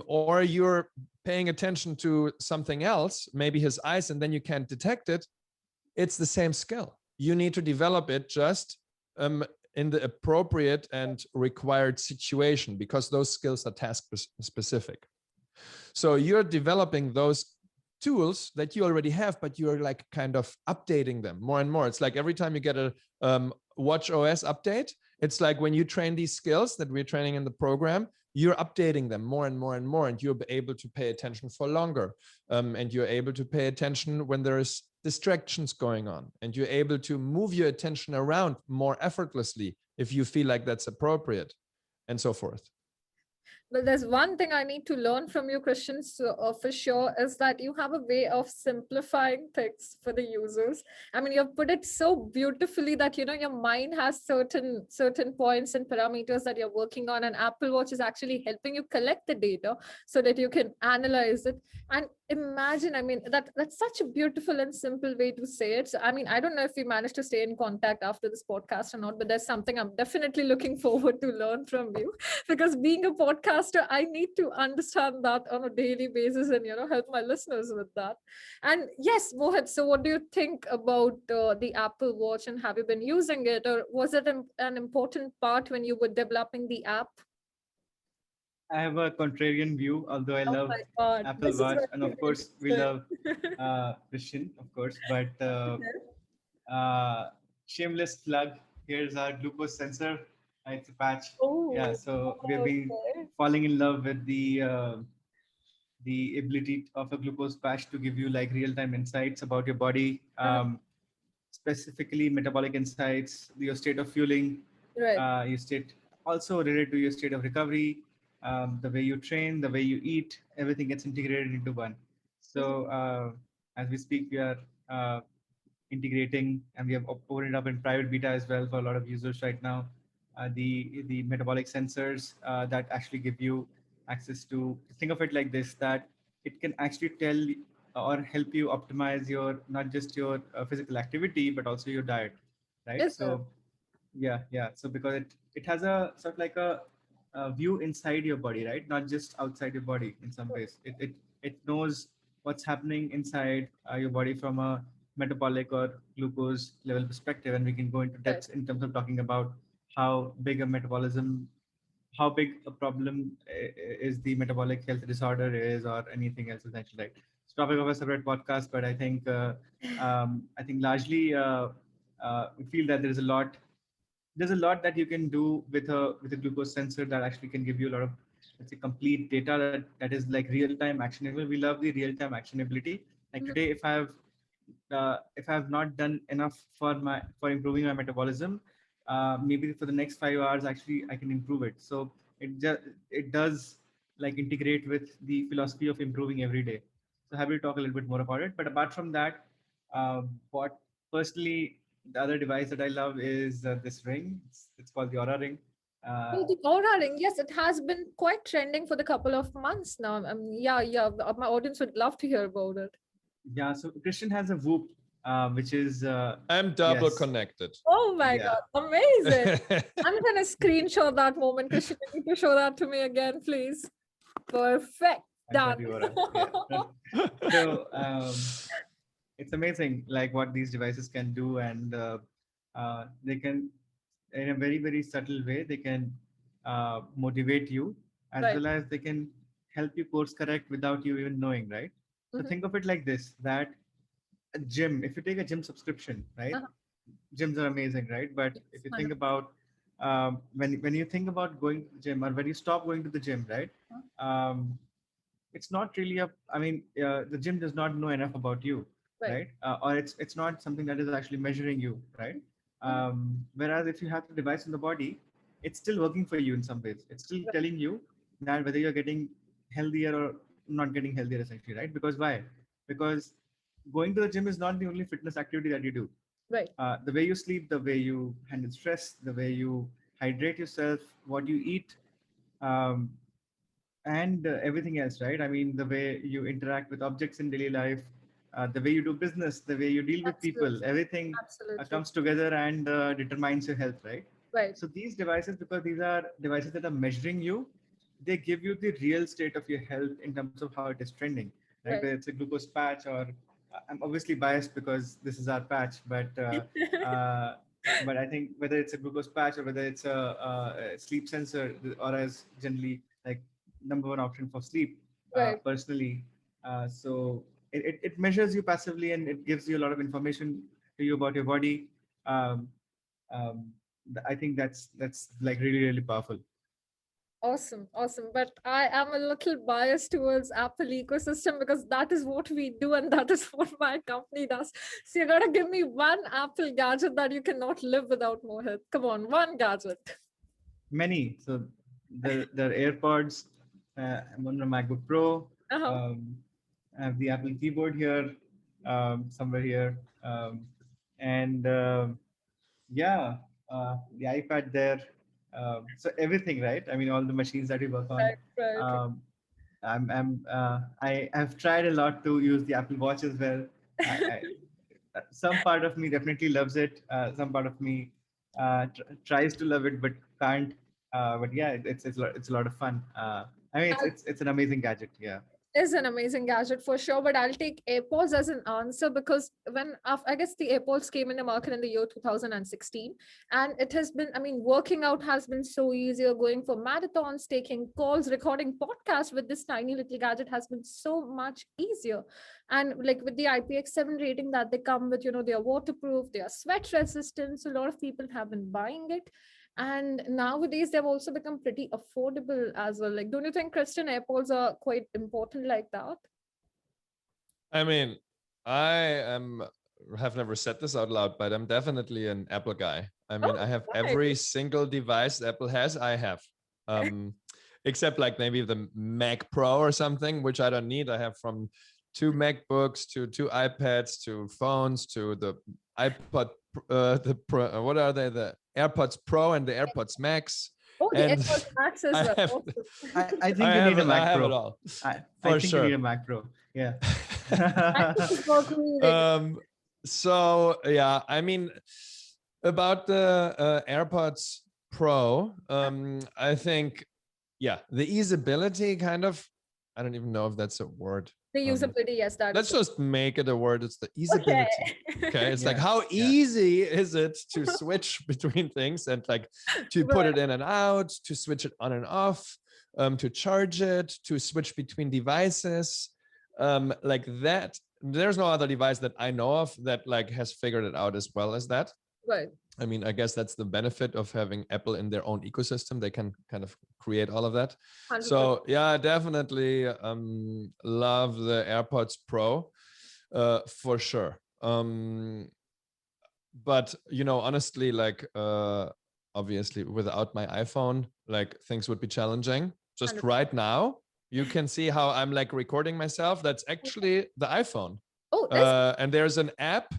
or you're paying attention to something else, maybe his eyes, and then you can't detect it, it's the same skill. You need to develop it just in the appropriate and required situation, because those skills are task specific. So you're developing those tools that you already have, but you're like kind of updating them more and more. It's like every time you get a watch OS update, it's like when you train these skills that we're training in the program, you're updating them more and more and more, and you're able to pay attention for longer. And you're able to pay attention when there's distractions going on, and you're able to move your attention around more effortlessly if you feel like that's appropriate, and so forth. Well, there's one thing I need to learn from you, Christian, for sure, is that you have a way of simplifying things for the users. I mean, you've put it so beautifully that, your mind has certain points and parameters that you're working on, and Apple Watch is actually helping you collect the data so that you can analyze it. And imagine, I mean, that's such a beautiful and simple way to say it. So, I mean, I don't know if we managed to stay in contact after this podcast or not, but there's something I'm definitely looking forward to learn from you, because being a podcaster, I need to understand that on a daily basis and, help my listeners with that. And yes, Mohit, so what do you think about the Apple Watch, and have you been using it, or was it an important part when you were developing the app? I have a contrarian view, although I Oh love my God, Apple this is Watch, and very of course we interesting. love Christian, of course. But shameless plug. Here's our glucose sensor. It's a patch. Yeah, Oh, so we've been okay. falling in love with the ability of a glucose patch to give you like real-time insights about your body, specifically metabolic insights, your state of fueling, Right. your state, also related to your state of recovery, the way you train, the way you eat, everything gets integrated into one. So as we speak, we are integrating, and we have opened it up in private beta as well for a lot of users right now. The metabolic sensors that actually give you access to, think of it like this, that it can actually tell or help you optimize your, not just your physical activity, but also your diet, right? Yes, sir. So yeah, so because it has a sort of like a view inside your body, right, not just outside your body. In some ways it knows what's happening inside your body from a metabolic or glucose level perspective, and we can go into Right. depths in terms of talking about how big a metabolism, how big a problem is the metabolic health disorder is, or anything else essentially, right? It's topic of a separate podcast, but I think largely we feel that there's a lot that you can do with a glucose sensor that actually can give you a lot of, let's say, complete data that is like real time actionable. We love the real time actionability. Like Mhm. today, if I have not done enough for improving my metabolism, maybe for the next 5 hours actually I can improve it. So it does like integrate with the philosophy of improving every day. So happy to talk a little bit more about it. But apart from that, what personally, the other device that I love is this ring. It's called the Aura Ring. Oh, the Aura Ring. Yes, it has been quite trending for the couple of months now. Yeah. My audience would love to hear about it. Yeah, so Christian has a Whoop, which is I'm double yes, connected. Oh my yeah, God, amazing. I'm gonna screenshot that moment. Christian, you need to show that to me again, please. Perfect. I got Done. you, Aura. Yeah. So it's amazing, like what these devices can do, and they can, in a very very subtle way, they can motivate you, as Right. well as they can help you course correct without you even knowing, right? So think of it like this, that a gym, if you take a gym subscription, right? Uh-huh. Gyms are amazing, right? But if you think 100%. about when you think about going to the gym, or when you stop going to the gym, right? Um, it's not really a. I mean, the gym does not know enough about you, Right. right? Or it's not something that is actually measuring you, right? Mhm. Whereas if you have the device in the body, it's still working for you in some ways. It's still Right. telling you that whether you're getting healthier or not getting healthier, essentially, right? Because why? Because going to the gym is not the only fitness activity that you do. Right. The way you sleep, the way you handle stress, the way you hydrate yourself, what you eat, um, and everything else, right? I mean, the way you interact with objects in daily life, the way you do business, the way you deal with people, Absolutely. everything Absolutely. comes together and determines your health, right? Right. So these devices, because these are devices that are measuring you, they give you the real state of your health in terms of how it is trending, right? Right. Whether it's a glucose patch, or I'm obviously biased because this is our patch, uh, but I think whether it's a glucose patch or whether it's a sleep sensor, or as generally like number one option for sleep, Right. personally. So it measures you passively, and it gives you a lot of information to you about your body. Um, I think that's like really really powerful. Awesome, awesome. But I am a little biased towards Apple ecosystem because that is what we do and that is what my company does. So you gotta give me one Apple gadget that you cannot live without, Mohit. Come on, one gadget. Many. So the AirPods. I'm on a MacBook Pro. Uh-huh. Um, I have the Apple keyboard here, somewhere here, and yeah, the iPad there. So everything, right? I mean, all the machines that we work on. Right, right, right. Um, I have tried a lot to use the Apple Watch as well. I, some part of me definitely loves it. Some part of me tries to love it but can't. But yeah, it's a lot of fun. I mean, it's an amazing gadget. Yeah. Is an amazing gadget for sure, but I'll take AirPods as an answer because I guess the AirPods came in the market in the year 2016, and it has been, I mean, working out has been so easier, going for marathons, taking calls, recording podcasts with this tiny little gadget has been so much easier. And like with the IPX7 rating that they come with, they are waterproof, they are sweat resistant. So a lot of people have been buying it. And nowadays they've also become pretty affordable as well. Like, don't you think Christian AirPods are quite important like that? I mean, I am have never said this out loud, but I'm definitely an Apple guy. I mean, I Oh, have right. every single device Apple has, I have. Um, except like maybe the Mac Pro or something, which I don't need. I have from 2 MacBooks to 2 iPads to phones to the iPod, the Pro, what are they? The AirPods Pro and the AirPods Max. Oh, the And AirPods Max as I well. have, Awesome. I think you need a I Mac have it Pro. all I for think you need sure. a Mac Pro. Yeah. Macbooks work really good. So yeah, I mean, about the AirPods Pro, I think, yeah, the easeability kind of, I don't even know if that's a word. The usability, yes, that Let's is. just make it a word. It's the Okay. easeability. Okay. It's like, Yeah. how Yeah. easy is it to switch between things and like to put Right. it in and out, to switch it on and off, to charge it, to switch between devices, like that. There's no other device that I know of that like has figured it out as well as that. Right. I mean, I guess that's the benefit of having Apple in their own ecosystem. They can kind of create all of that. 100%. So yeah, definitely love the AirPods Pro for sure. But honestly, like obviously without my iPhone, like things would be challenging. Just 100%. right now, you can see how I'm like recording myself. That's actually the iPhone. Oh, And there's an app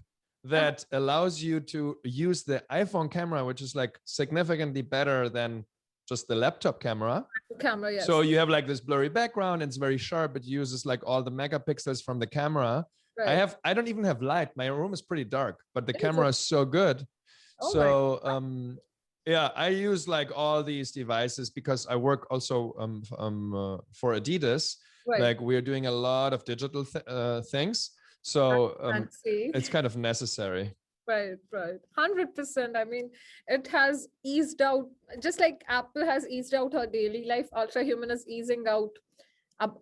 that allows you to use the iPhone camera, which is like significantly better than just the laptop camera. camera, yes. So you have like this blurry background, it's very sharp. It uses like all the megapixels from the camera. Right. I don't even have light. My room is pretty dark, but the Is camera it? is so good. Oh my. So yeah, I use like all these devices because I work also for Adidas. Right. Like we're doing a lot of digital things. So Fancy. it's kind of necessary. Right, right. 100%. I mean, it has eased out, just like Apple has eased out her daily life, Ultrahuman is easing out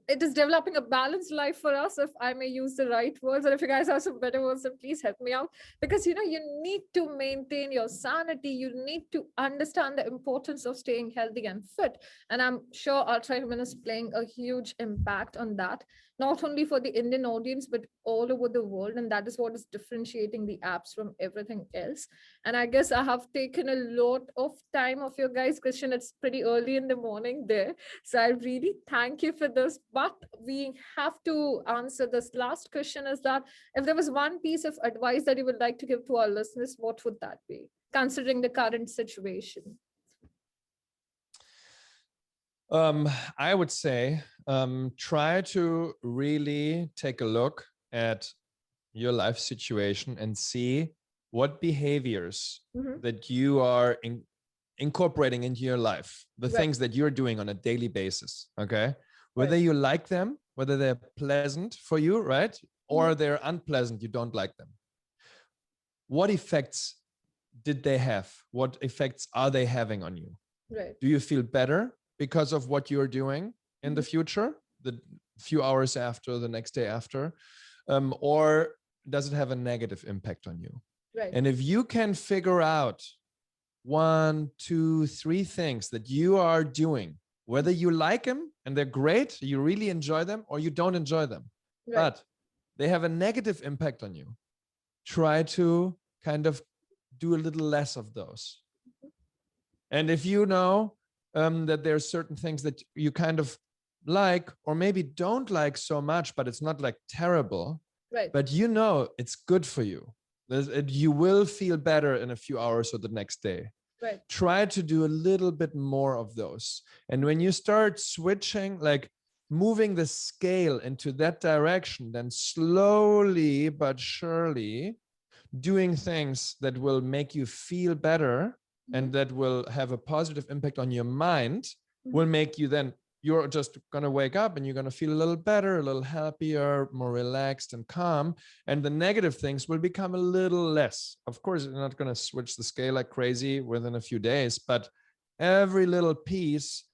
it is developing a balanced life for us, if I may use the right words, or if you guys have some better words, then please help me out. Because you need to maintain your sanity, you need to understand the importance of staying healthy and fit, and I'm sure Ultrahuman is playing a huge impact on that, not only for the Indian audience but all over the world, and that is what is differentiating the apps from everything else. And I guess I have taken a lot of time of your guys' question. It's pretty early in the morning there, so I really thank you for this. But we have to answer this last question, is that if there was one piece of advice that you would like to give to our listeners, what would that be, considering the current situation? I would say try to really take a look at your life situation and see what behaviors that you are incorporating into your life, the things that you're doing on a daily basis, okay? Whether you like them, whether they're pleasant for you, right? Or they're unpleasant, you don't like them. What effects did they have? What effects are they having on you? Right. Do you feel better because of what you're doing in the future, the few hours after, the next day after? Or does it have a negative impact on you? Right. And if you can figure out 1, 2, 3 things that you are doing, whether you like them and they're great, you really enjoy them, or you don't enjoy them, but they have a negative impact on you, try to kind of do a little less of those. And if you know that there are certain things that you kind of like, or maybe don't like so much, but it's not like terrible, but you know it's good for you, you will feel better in a few hours or the next day. Try to do a little bit more of those. And when you start switching, like moving the scale into that direction, then slowly but surely doing things that will make you feel better and that will have a positive impact on your mind will make you then, you're just going to wake up and you're going to feel a little better, a little happier, more relaxed and calm. And the negative things will become a little less. Of course, you're not going to switch the scale like crazy within a few days, but every little piece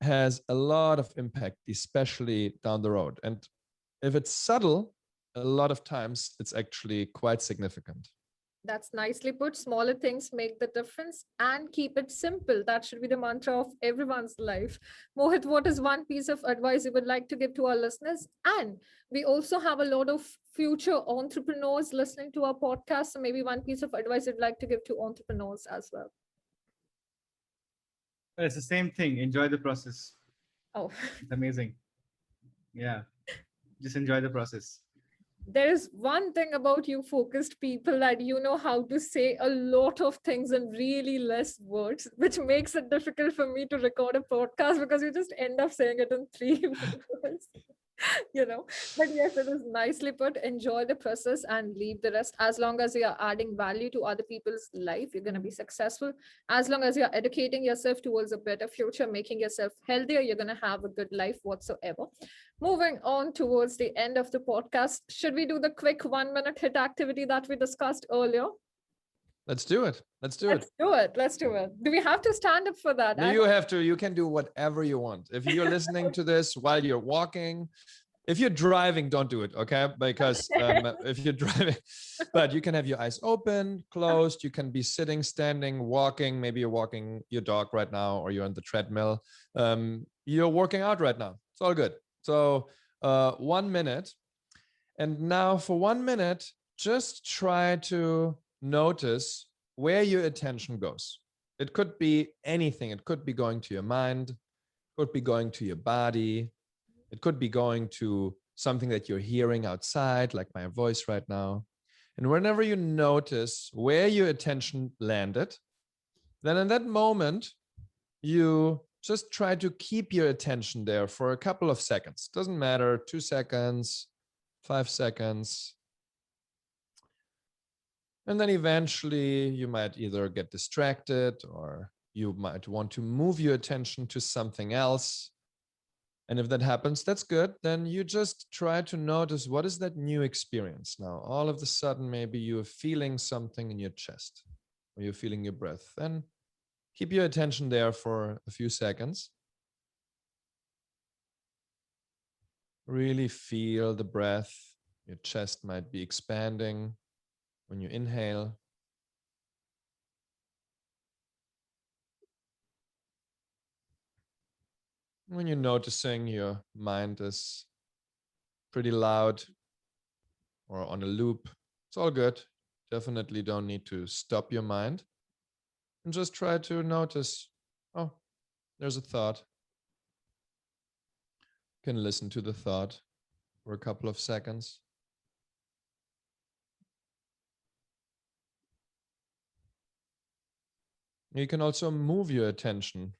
has a lot of impact, especially down the road. And if it's subtle, a lot of times it's actually quite significant. That's nicely put. Smaller things make the difference, and keep it simple. That should be the mantra of everyone's life. Mohit, what is one piece of advice you would like to give to our listeners? And we also have a lot of future entrepreneurs listening to our podcast. So maybe one piece of advice you'd like to give to entrepreneurs as well. It's the same thing. Enjoy the process. Oh, it's amazing. Yeah. Just enjoy the process. There is one thing about you focused people, that you know how to say a lot of things in really less words, which makes it difficult for me to record a podcast because you just end up saying it in 3 words. But yes, it is nicely put. Enjoy the process and leave the rest. As long as you are adding value to other people's life, you're going to be successful. As long as you're educating yourself towards a better future, making yourself healthier, you're going to have a good life whatsoever. Moving on towards the end of the podcast, should we do the quick 1-minute hit activity that we discussed earlier? Let's do it. Let's do it. Do we have to stand up for that? No, you have to. You can do whatever you want. If you're listening to this while you're walking, if you're driving, don't do it, okay? Because if you're driving, but you can have your eyes open, closed. You can be sitting, standing, walking. Maybe you're walking your dog right now, or you're on the treadmill. You're working out right now. It's all good. So 1 minute. And now for 1 minute, just try to notice where your attention goes. It could be anything. It could be going to your mind, it could be going to your body, it could be going to something that you're hearing outside, like my voice right now. And whenever you notice where your attention landed, then in that moment, you just try to keep your attention there for a couple of seconds. Doesn't matter, 2 seconds, 5 seconds. And then eventually you might either get distracted, or you might want to move your attention to something else. And if that happens, that's good. Then you just try to notice, what is that new experience now? All of a sudden, maybe you're feeling something in your chest, or you're feeling your breath. Then keep your attention there for a few seconds. Really feel the breath. Your chest might be expanding when you inhale. When you're noticing your mind is pretty loud or on a loop, it's all good. Definitely don't need to stop your mind, and just try to notice, oh, there's a thought. You can listen to the thought for a couple of seconds. You can also move your attention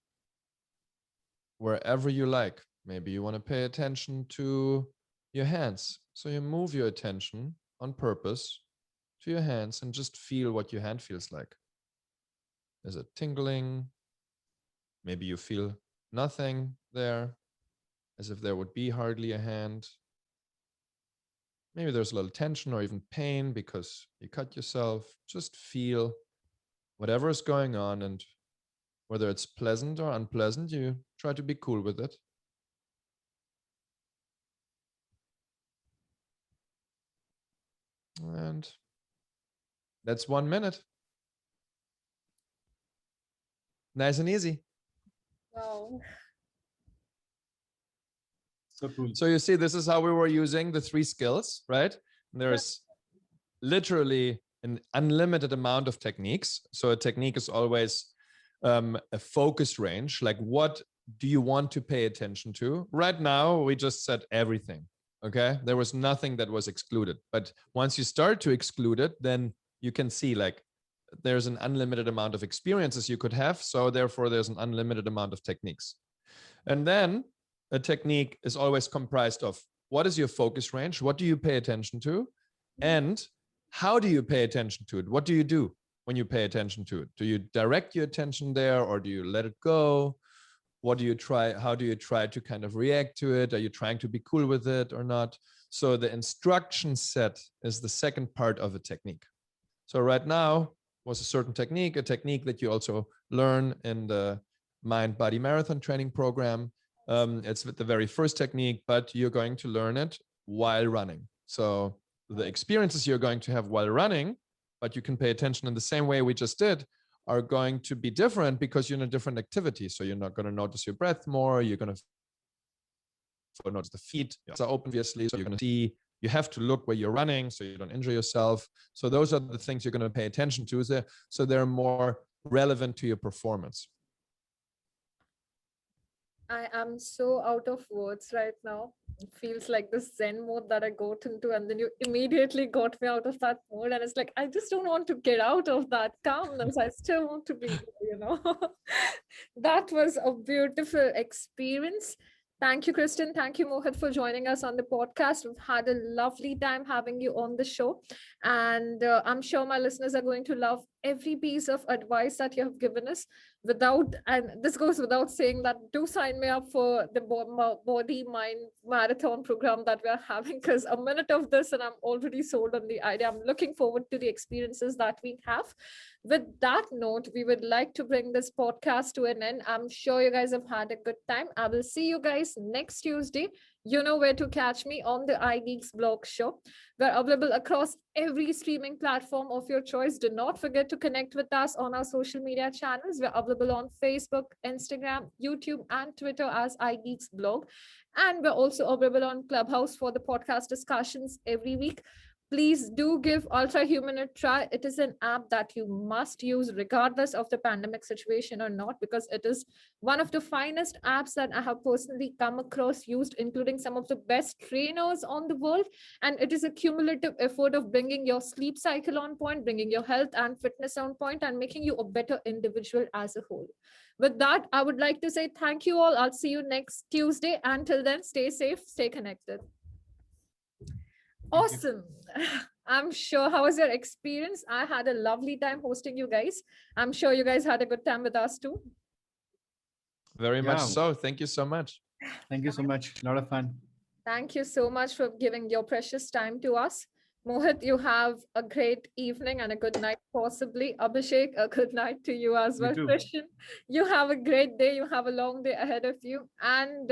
wherever you like. Maybe you want to pay attention to your hands. So you move your attention on purpose to your hands and just feel what your hand feels like. Is it tingling? Maybe you feel nothing there, as if there would be hardly a hand. Maybe there's a little tension or even pain because you cut yourself. Just feel whatever is going on, and whether it's pleasant or unpleasant, you try to be cool with it. And that's 1 minute. Nice and easy. Wow. So cool. So you see, this is how we were using the 3 skills, right? And there's literally an unlimited amount of techniques. So a technique is always a focus range. Like, what do you want to pay attention to? Right now, we just said everything. Okay. There was nothing that was excluded. But once you start to exclude it, then you can see like there's an unlimited amount of experiences you could have. So therefore, there's an unlimited amount of techniques. And then a technique is always comprised of what is your focus range? What do you pay attention to? And how do you pay attention to it? What do you do when you pay attention to it? Do you direct your attention there, or do you let it go? What do you try? How do you try to kind of react to it? Are you trying to be cool with it or not? So the instruction set is the second part of a technique. So right now was a certain technique, a technique that you also learn in the Mind Body Marathon training program. It's the very first technique, but you're going to learn it while running. So the experiences you're going to have while running, but you can pay attention in the same way we just did, are going to be different because you're in a different activity. So you're not going to notice your breath more. You're going to notice the feet. Your eyes are open, obviously. So you're going to see, you have to look where you're running so you don't injure yourself. So those are the things you're going to pay attention to. So they're more relevant to your performance. I am so out of words right now. It feels like this Zen mode that I got into, and then you immediately got me out of that mode. And it's like, I just don't want to get out of that calmness. I still want to be there. That was a beautiful experience. Thank you, Kristen. Thank you, Mohit, for joining us on the podcast. We've had a lovely time having you on the show. And I'm sure my listeners are going to love every piece of advice that you have given us. And this goes without saying, that do sign me up for the body mind marathon program that we're having, because a minute of this and I'm already sold on the idea. I'm looking forward to the experiences that we have. With that note, we would like to bring this podcast to an end. I'm sure you guys have had a good time. I will see you guys next Tuesday. You know where to catch me on the iGeeksBlog show. We're available across every streaming platform of your choice. Do not forget to connect with us on our social media channels. We're available on Facebook, Instagram, YouTube, and Twitter as iGeeksBlog. And we're also available on Clubhouse for the podcast discussions every week. Please do give Ultrahuman a try. It is an app that you must use regardless of the pandemic situation or not, because it is one of the finest apps that I have personally come across, used, including some of the best trainers on the world. And it is a cumulative effort of bringing your sleep cycle on point, bringing your health and fitness on point, and making you a better individual as a whole. With that, I would like to say thank you all. I'll see you next Tuesday. Until then, stay safe, stay connected. Awesome. I'm sure. How was your experience? I had a lovely time hosting you guys. I'm sure you guys had a good time with us too. Very much so. Thank you so much. Thank you so much. A lot of fun. Thank you so much for giving your precious time to us. Mohit, you have a great evening and a good night, possibly. Abhishek, a good night to you as You well. too. Christian, you have a great day. You have a long day ahead of you. And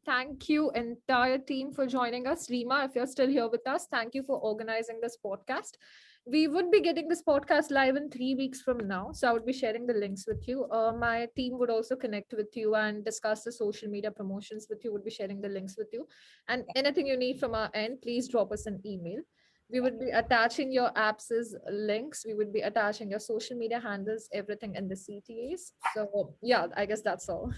thank you, entire team, for joining us. Rima, if you're still here with us, thank you for organizing this podcast. We would be getting this podcast live in 3 weeks from now. So I would be sharing the links with you. My team would also connect with you and discuss the social media promotions with you, would be sharing the links with you. And anything you need from our end, please drop us an email. We would be attaching your apps' links. We would be attaching your social media handles, everything in the CTAs. So yeah, I guess that's all.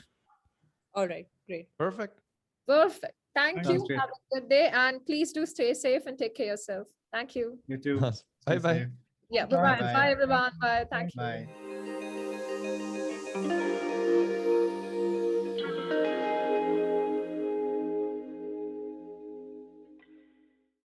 All right, great. Perfect. Perfect. Thank Sounds you. great. Have a good day. And please do stay safe and take care of yourself. Thank you. You too. Bye Stay bye. safe. Yeah. Bye. Bye-bye. Bye-bye. Bye, everyone. Bye. Thank you. Bye.